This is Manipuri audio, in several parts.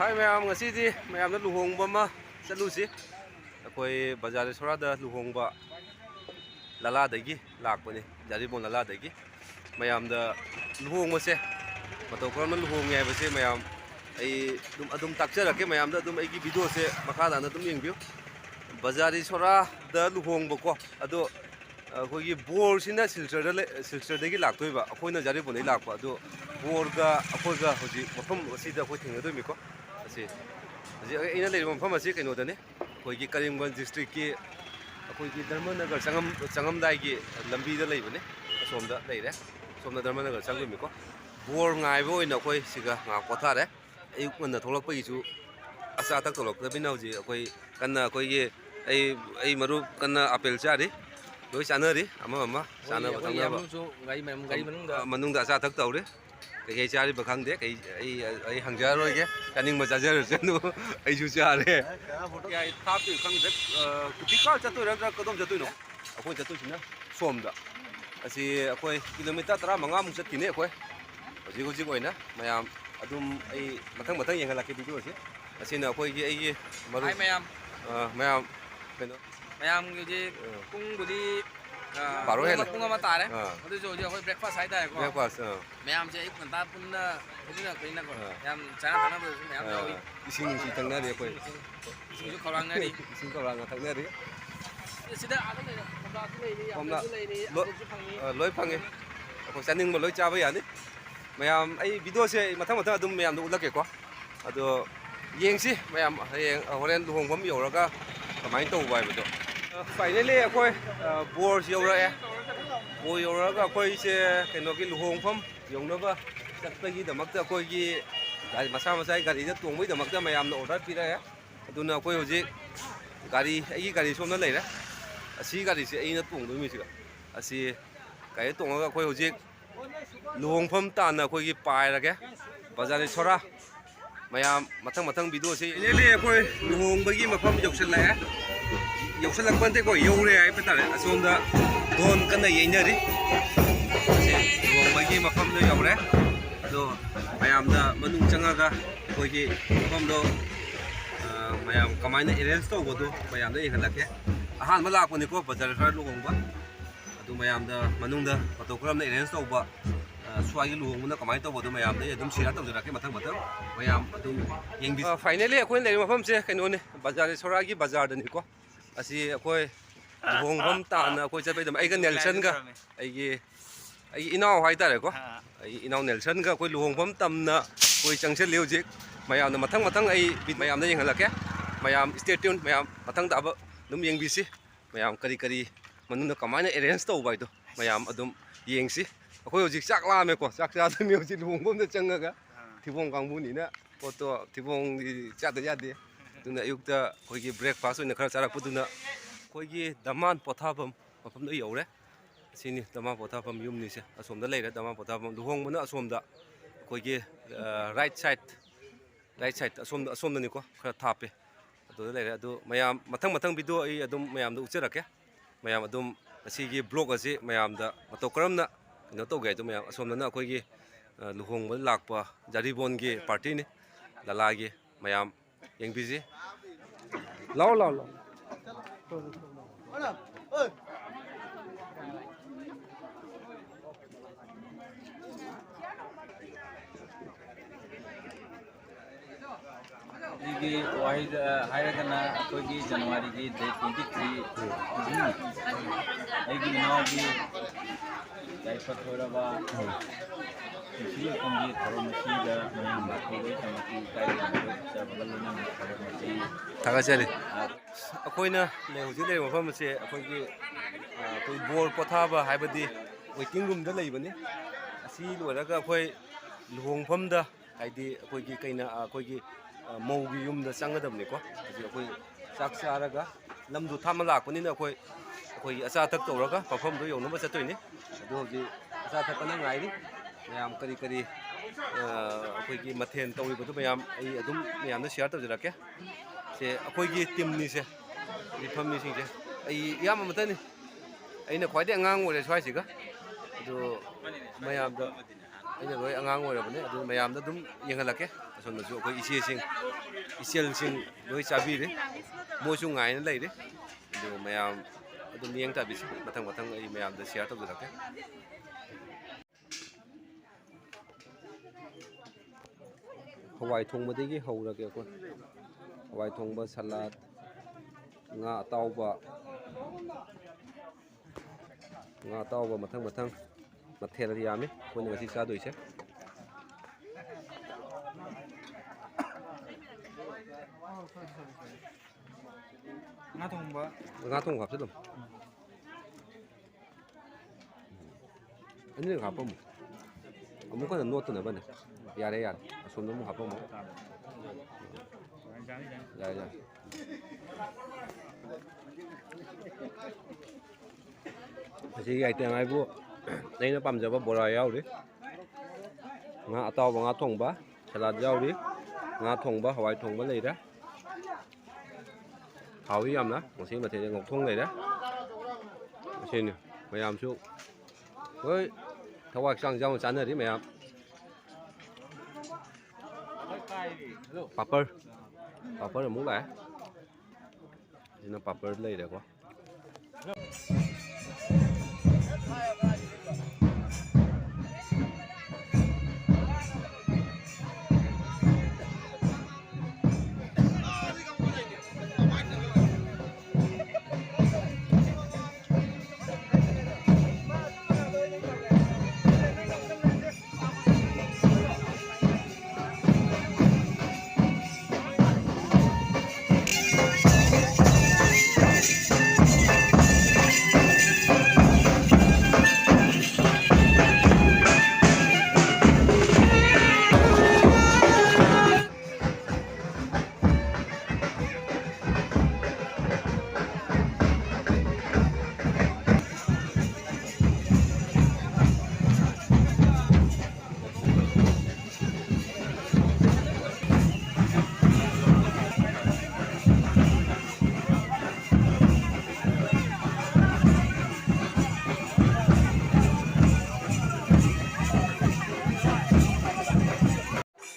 Hai mày ngasi gì mày nó luhong ba ma chalu si akoi bazar sorada luhongba lala dagi lakpani jaribon lala dagi mayam da luhong ma se mato kram luhong ngai ba se mayam ai adum takchara ke mayam da adum ai gi video se makha da na dum yengbiu bazar sora da luhong ba ko ado ꯑꯩꯈꯣꯏꯒꯤ ꯕꯣꯔꯁꯤꯅ ꯁꯤꯜꯆꯔꯗꯒꯤ ꯂꯥꯛꯇꯣꯏꯕ ꯑꯩꯈꯣꯏꯅ ꯖꯥꯔꯤꯄꯣꯟꯗꯒꯤ ꯂꯥꯛꯄ ꯑꯗꯣ ꯕꯣꯔꯒ ꯑꯩꯈꯣꯏꯒ ꯍꯧꯖꯤꯛ ꯃꯐꯝ ꯑꯁꯤꯗ ꯑꯩꯈꯣꯏ ꯊꯦꯡꯅꯗꯣꯏꯅꯤꯀꯣ ꯑꯁꯤ ꯍꯧꯖꯤꯛ ꯑꯩꯅ ꯂꯩꯔꯤꯕ ꯃꯐꯝ ꯑꯁꯤ ꯀꯩꯅꯣꯗꯅꯤ ꯑꯩꯈꯣꯏꯒꯤ ꯀꯔꯤꯝꯒꯟꯖ ꯗꯤꯁꯇ꯭ꯔꯤꯛꯀꯤ ꯑꯩꯈꯣꯏꯒꯤ ꯙꯔꯃꯅꯒꯔ ꯆꯪꯉꯝꯗꯥꯏꯒꯤ ꯂꯝꯕꯤꯗ ꯂꯩꯕꯅꯤ ꯑꯁꯣꯝꯗ ꯂꯩꯔꯦ ꯑꯁꯣꯝꯗ ꯙꯔꯃꯅꯒꯔ ꯆꯪꯗꯣꯏꯅꯤꯀꯣ ꯕꯣꯔ ꯉꯥꯏꯕ ꯑꯣꯏꯅ ꯑꯩꯈꯣꯏ ꯁꯤꯒ ꯉꯥꯏꯍꯥꯛ ꯄꯣꯊꯥꯔꯦ ꯑꯌꯨꯛ ꯉꯟꯅ ꯊꯣꯛꯂꯛꯄꯒꯤꯁꯨ ꯑꯆꯥ ꯑꯊꯛ ꯊꯣꯛꯂꯛꯇꯕꯅꯤꯅ ꯍꯧꯖꯤꯛ ꯑꯩꯈꯣꯏ ꯀꯟꯅ ꯑꯩꯈꯣꯏꯒꯤ ꯑꯩ ꯃꯔꯨꯞ ꯀꯟꯅ ꯑꯄꯦꯜ ꯆꯥꯔꯤ lối chán đi, ama chán ở thằng nào manung đã thắc tàu đấy, cái cha đi bậc hàng đấy, cái hàng giá rồi cái, cái nhưng mà giá rồi chứ nó, cái chú cha đấy, cái tháp thì không biết, cái cá chặt tôi ra cái đông chặt tôi nó, tôi chặt tôi chỉ nhá, xôm đó, thì tôi km tara manga muốn chặt kín đấy tôi, chỉ có vậy nè, mày adum ai matang yang laki video sih, thì nào tôi cái mày cái nó mayam gitu pung budi baru ya pung apa tar ya itu jo jo breakfast hay tar ko breakfast mayam je ikut ta pun na itu na kain na ko yam chana thana ber mayam jo ising si tang na dia ko ising ko orang na di ising ko orang thang na di sida ada le komda tu le ni loi phange ko saning ma loi cha ba ya ni mayam ai video se mathang adum mayam du ulak ke ko ado yeng si mayam horen luhong bam yoraga kamai tau bai ba do finally akoi bor yora e bor yoraga akoi se keno ki luhong pham yongnaba chakpagi damakta akoi gi gari masa gari da tongbai damakta mayam na order pira ya aduna akoi hoji gari somna leira asi gari se aina tongdoi mi siga asi kai tongaga akoi hoji luhong pham ta na akoi gi pai ra ke bazar sora mayam mathang video se lele akoi luhong bagi mafam yoksan la yoksan la kwante ko yore ai patare asonda don kana yeinari se luhong bagi mafam do yore ado mayam da manung changaga akoi gi mafam do mayam kamaina arrange to godo mayam da yehalake ahan mala ko ni ko bazar sar luhong ba ado mayam da manung da photograph na arrange to ba swagi luhong na kamai to bodo mayam dai adum sira to jara ke mathang mayam adum yengbi finally akoi nei mafam se kaino ne bazar sora gi bazar da ni ko asi akoi luhong pham ta na akoi chapai dam ai ga Nelson ga ai inau hai ta re ko ai inau Nelson ga akoi luhong pham tam na koi changse leujik mayam na mathang ai mayam da yenghalake mayam stay tuned mayam mathang da ba dum yengbi si mayam kari manun na kamai arrange to bai to mayam adum yengsi ꯑꯩꯈꯣꯏ ꯍꯧꯖꯤꯛ ꯆꯥꯛ ꯂꯥꯝꯃꯦꯀꯣ ꯆꯥꯛ ꯆꯥꯗꯣꯏꯅꯤ ꯍꯧꯖꯤꯛ ꯂꯨꯍꯣꯡꯐꯝꯗ ꯆꯪꯉꯒ ꯊꯤꯕꯣꯡ ꯀꯥꯡꯕꯨꯅꯤꯅ ꯄꯣꯠꯇꯣ ꯊꯤꯕꯣꯡꯗꯤ ꯆꯥꯗ ꯌꯥꯗꯦ ꯑꯗꯨꯅ ꯑꯌꯨꯛꯇ ꯑꯩꯈꯣꯏꯒꯤ ꯕ꯭ꯔꯦꯛꯐꯥꯁ ꯑꯣꯏꯅ ꯈꯔ ꯆꯥꯔꯛꯄꯗꯨꯅ ꯑꯩꯈꯣꯏꯒꯤ ꯗꯃꯥꯟ ꯄꯣꯊꯥꯐꯝ ꯃꯐꯝꯗ ꯌꯧꯔꯦ ꯑꯁꯤꯅꯤ ꯗꯃꯥꯟ ꯄꯣꯊꯥꯐꯝ ꯌꯨꯝꯅꯤꯁꯦ ꯑꯁꯣꯝꯗ ꯂꯩꯔꯦ ꯗꯃꯥꯟ ꯄꯣꯊꯥꯐꯝ ꯂꯨꯍꯣꯡꯕꯅ ꯑꯁꯣꯝꯗ ꯑꯩꯈꯣꯏꯒꯤ ꯔꯥꯏꯠ ꯁꯥꯏꯠ ꯑꯁꯣꯝꯗꯅꯤꯀꯣ ꯈꯔ ꯊꯥꯞꯄꯦ ꯑꯗꯨꯗ ꯂꯩꯔꯦ ꯑꯗꯨ ꯃꯌꯥꯝ ꯃꯊꯪ ꯚꯤꯗꯤꯑꯣ ꯑꯩ ꯑꯗꯨꯝ ꯃꯌꯥꯝꯗ ꯎꯠꯆꯔꯛꯀꯦ ꯃꯌꯥꯝ ꯑꯗꯨꯝ ꯉꯁꯤꯒꯤ ꯕ꯭ꯂꯣꯛ ꯑꯁꯤ ꯃꯌꯥꯝꯗ ꯃꯇꯧ ꯀꯔꯝꯅ ꯀꯩꯅꯣ ꯇꯧꯒꯦ ꯍꯥꯏꯗꯣ ꯃꯌꯥꯝ ꯑꯁꯣꯝꯗꯅ ꯑꯩꯈꯣꯏꯒꯤ ꯂꯨꯍꯣꯡꯕꯗ ꯂꯥꯛꯄ ꯖꯥꯔꯤꯕꯣꯟꯒꯤ ꯄꯥꯔꯇꯤꯅꯤ ꯂꯂꯥꯒꯤ ꯃꯌꯥꯝ ꯌꯦꯡꯕꯤꯁꯤ ꯂꯥꯎ ꯁꯤꯒꯤ ꯋꯥꯍꯩꯗ ꯍꯥꯏꯔꯒꯅ ꯑꯩꯈꯣꯏꯒꯤ ꯖꯅꯋꯥꯔꯤꯒꯤ ꯗꯦꯠ 23 ꯑꯩꯒꯤ ꯏꯅꯥꯎꯒꯤ ꯌꯥꯏꯐ-ꯊꯧꯔꯕ ꯄꯨꯟꯁꯤ ꯂꯣꯏꯄꯝꯒꯤ ꯊꯧꯔꯝ ꯑꯁꯤꯗ ꯃꯌꯥꯝ ꯂꯥꯛꯄꯤꯕꯒꯤꯗꯃꯛꯇ ꯏꯀꯥꯏꯕꯒ ꯂꯣꯏꯅꯅ ꯊꯧꯔꯝ ꯑꯁꯤ ꯊꯥꯒꯠꯆꯔꯤ ꯑꯩꯈꯣꯏꯅ ꯍꯧꯖꯤꯛ ꯂꯩꯔꯤꯕ ꯃꯐꯝ ꯑꯁꯤ ꯑꯩꯈꯣꯏꯒꯤ ꯕꯣꯔ ꯄꯣꯊꯥꯕ ꯍꯥꯏꯕꯗꯤ ꯋꯦꯇꯤꯡ ꯔꯨꯝꯗ ꯂꯩꯕꯅꯤ ꯑꯁꯤ ꯂꯣꯏꯔꯒ ꯑꯩꯈꯣꯏ ꯂꯨꯍꯣꯡꯐꯝꯗ ꯍꯥꯏꯗꯤ ꯑꯩꯈꯣꯏꯒꯤ ꯑꯩꯈꯣꯏꯒꯤ ꯃꯧꯒꯤ ꯌꯨꯝꯗ ꯆꯪꯒꯗꯕꯅꯤꯀꯣ ꯍꯧꯖꯤꯛ ꯑꯩꯈꯣꯏ ꯆꯥꯛ ꯆꯥꯔꯒ ꯂꯝꯗꯨ ꯊꯥꯞꯅ ꯂꯥꯛꯄꯅꯤꯅ ꯑꯩꯈꯣꯏꯒꯤ ꯑꯆꯥ ꯑꯊꯛ ꯇꯧꯔꯒ ꯃꯐꯝꯗꯣ ꯌꯧꯅꯕ ꯆꯠꯇꯣꯏꯅꯤ ꯑꯗꯣ ꯍꯧꯖꯤꯛ ꯑꯆꯥ ꯑꯊꯛ ꯉꯥꯏꯔꯤ ꯃꯌꯥꯝ ꯀꯔꯤ ꯑꯩꯈꯣꯏꯒꯤ ꯃꯊꯦꯜ ꯇꯧꯔꯤꯕꯗꯨ ꯃꯌꯥꯝ ꯑꯩ ꯑꯗꯨꯝ ꯃꯌꯥꯝꯗ ꯁꯤꯌꯥꯔ ꯇꯧꯖꯔꯛꯀꯦ ꯁꯦ ꯑꯩꯈꯣꯏꯒꯤ ꯇꯤꯝꯅꯤꯁꯦ ꯐꯝ ꯃꯤꯁꯤꯡꯁꯦ ꯑꯩ ꯏꯌꯥꯝꯕ ꯑꯃꯇꯅꯤ ꯑꯩꯅ ꯈ꯭ꯋꯥꯏꯗꯒꯤ ꯑꯉꯥꯡ ꯑꯣꯏꯔꯦ ꯁ꯭ꯋꯥꯏꯁꯤꯒ ꯑꯗꯣ ꯃꯌꯥꯝꯗ ꯑꯩꯅ ꯂꯣꯏ ꯑꯉꯥꯡ ꯑꯣꯏꯔꯕꯅꯦ ꯑꯗꯨ ꯃꯌꯥꯝꯗ ꯑꯗꯨꯝ ꯌꯦꯡꯍꯜꯂꯛꯀꯦ ꯑꯁꯣꯝꯗꯁꯨ ꯑꯩꯈꯣꯏ ꯏꯆꯦꯜꯁꯤꯡ ꯂꯣꯏ ꯆꯥꯕꯤꯔꯤ ꯃꯣꯏꯁꯨ ꯉꯥꯏꯅ ꯂꯩꯔꯤ ꯑꯗꯨ ꯃꯌꯥꯝ ꯑꯗꯨꯝ ꯌꯦꯡ ꯇꯥꯕꯤꯁꯤ ꯃꯊꯪ ꯃꯊꯪ ꯑꯩ ꯃꯌꯥꯝꯗ ꯁꯤꯌꯥꯔ ꯇꯧꯖꯔꯛꯀꯦ ꯍꯋꯥꯏ ꯊꯣꯡꯕꯗꯒꯤ ꯍꯧꯔꯒꯦ ꯑꯩꯈꯣꯏ ꯍꯋꯥꯏ ꯊꯣꯡꯕ ꯁꯂꯥꯠ ꯉꯥ ꯑꯇꯥꯎꯕ ꯃꯊꯪ ꯃꯊꯦꯜ ꯌꯥꯝꯃꯤ ꯑꯩꯈꯣꯏꯅ ꯉꯁꯤ ꯆꯥꯗꯣꯏꯁꯦ ꯉꯥ ꯊꯣꯡꯕ ꯍꯥꯞꯆꯤꯜꯂꯨ ꯑꯅꯤꯔꯛ ꯍꯥꯞꯄꯝꯃꯨ ꯑꯃꯨꯛ ꯍꯟꯅ ꯅꯣꯠꯇꯅꯕꯅꯦ ꯌꯥꯔꯦ ꯑꯁꯣꯝꯗ ꯑꯃꯨꯛ ꯍꯥꯞꯄꯝꯃꯨ ꯌꯥꯔꯦ ꯃꯁꯤꯒꯤ ꯑꯥꯏꯇꯦꯝ ꯍꯥꯏꯕꯨ ꯑꯩꯅ ꯄꯥꯝꯖꯕ ꯕꯣꯔꯥ ꯌꯥꯎꯔꯤ ꯉꯥ ꯑꯇꯥꯎꯕ ꯉꯥ ꯊꯣꯡꯕ ꯁꯂꯥꯠ ꯌꯥꯎꯔꯤ ꯉꯥ ꯊꯣꯡꯕ ꯍꯋꯥꯏ ꯊꯣꯡꯕ ꯂꯩꯔꯦ ꯍꯥꯎꯏ ꯌꯥꯝꯅ ꯉꯁꯤ ꯃꯊꯦꯜꯁꯦ ꯉꯧꯊꯣꯡ ꯂꯩꯔꯦ ꯑꯁꯤꯅꯤ ꯃꯌꯥꯝꯁꯨ ꯍꯣꯏ ꯊꯋꯥꯏ ꯍꯛꯆꯥꯡ ꯌꯥꯎꯅ ꯆꯥꯅꯔꯤ ꯃꯌꯥꯝ ꯄꯥꯄꯔ ꯑꯃꯨꯛ ꯂꯥꯛꯑꯦ ꯁꯤꯅ ꯄꯥꯄꯔ ꯂꯩꯔꯦꯀꯣ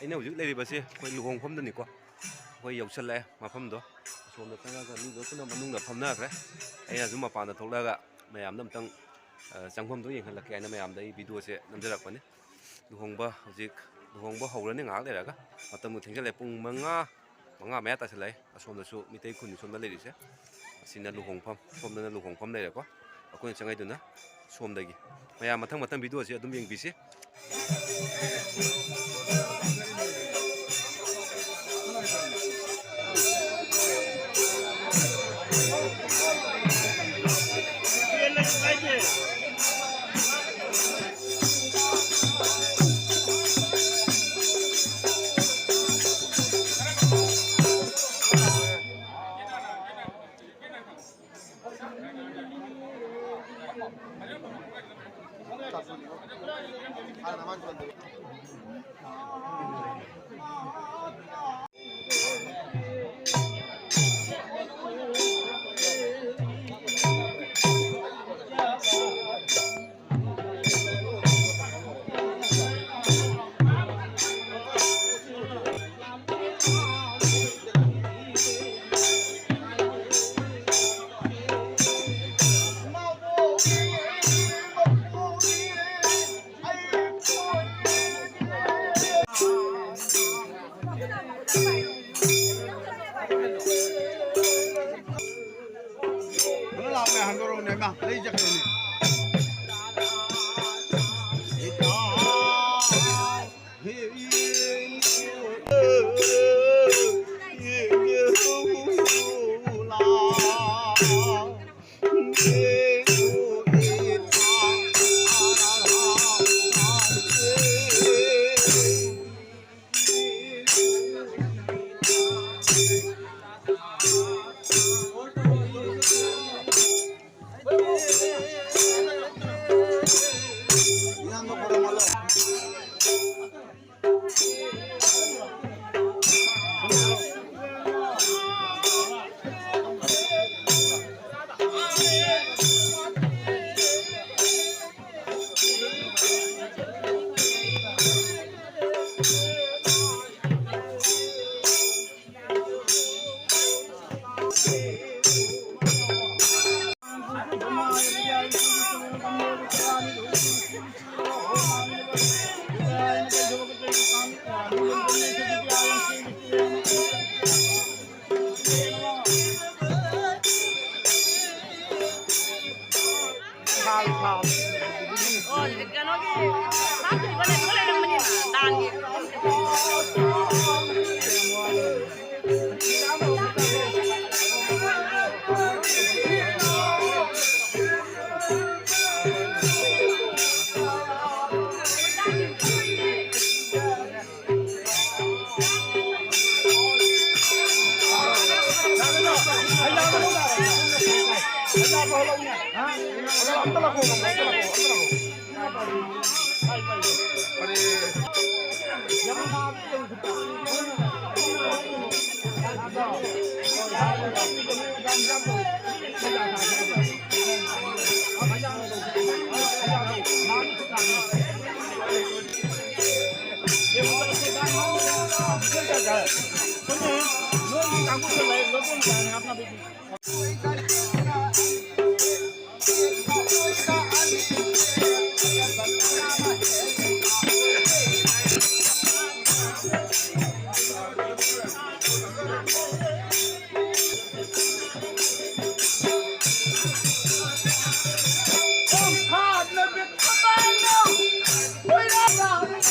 ꯑꯩꯅ ꯍꯧꯖꯤꯛ ꯂꯩꯔꯤꯕꯁꯦ ꯑꯩꯈꯣꯏ ꯂꯨꯍꯣꯡꯐꯝꯗꯅꯤꯀꯣ ꯑꯩꯈꯣꯏ ꯌꯧꯁꯜꯂꯛꯑꯦ ꯃꯐꯝꯗꯣ ꯑꯁꯣꯝꯗ ꯆꯪꯉꯒ ꯃꯤꯗꯣ ꯄꯨꯟꯅ ꯃꯅꯨꯡꯗ ꯐꯝꯅꯈ꯭ꯔꯦ ꯑꯩꯅꯁꯨ ꯃꯄꯥꯟꯗ ꯊꯣꯛꯂꯛꯑꯒ ꯃꯌꯥꯝꯗ ꯑꯝꯇꯪ ꯆꯪꯐꯝꯗꯣ ꯌꯦꯡꯍꯜꯂꯛꯀꯦ ꯍꯥꯏꯅ ꯃꯌꯥꯝꯗ ꯑꯩ ꯚꯤꯗꯤꯑꯣꯁꯦ ꯅꯝꯖꯔꯛꯄꯅꯤ ꯂꯨꯍꯣꯡꯕ ꯍꯧꯔꯅꯤ ꯉꯥꯏꯍꯥꯛ ꯂꯩꯔꯒ ꯃꯇꯝꯕꯨ ꯊꯦꯡꯖꯜꯂꯛꯑꯦ ꯄꯨꯡ ꯃꯉꯥ ꯃꯌꯥ ꯇꯥꯁꯜꯂꯛꯑꯦ ꯑꯁꯣꯝꯗꯁꯨ ꯃꯤꯇꯩ ꯈꯨꯟ ꯁꯣꯝꯗ ꯂꯩꯔꯤꯁꯦ ꯑꯁꯤꯅ ꯂꯨꯍꯣꯡꯐꯝ ꯁꯣꯝꯗꯅ ꯂꯨꯍꯣꯡꯐꯝ ꯂꯩꯔꯦꯀꯣ ꯑꯩꯈꯣꯏꯅ ꯆꯪꯉꯛꯏꯗꯨꯅ ꯁꯣꯝꯗꯒꯤ ꯃꯌꯥꯝ ꯃꯊꯪ ꯚꯤꯗꯤꯑꯣꯁꯦ ꯑꯗꯨꯝ ꯌꯦꯡꯕꯤꯁꯤ Hãy subscribe cho kênh Ghiền Mì Gõ để không bỏ lỡ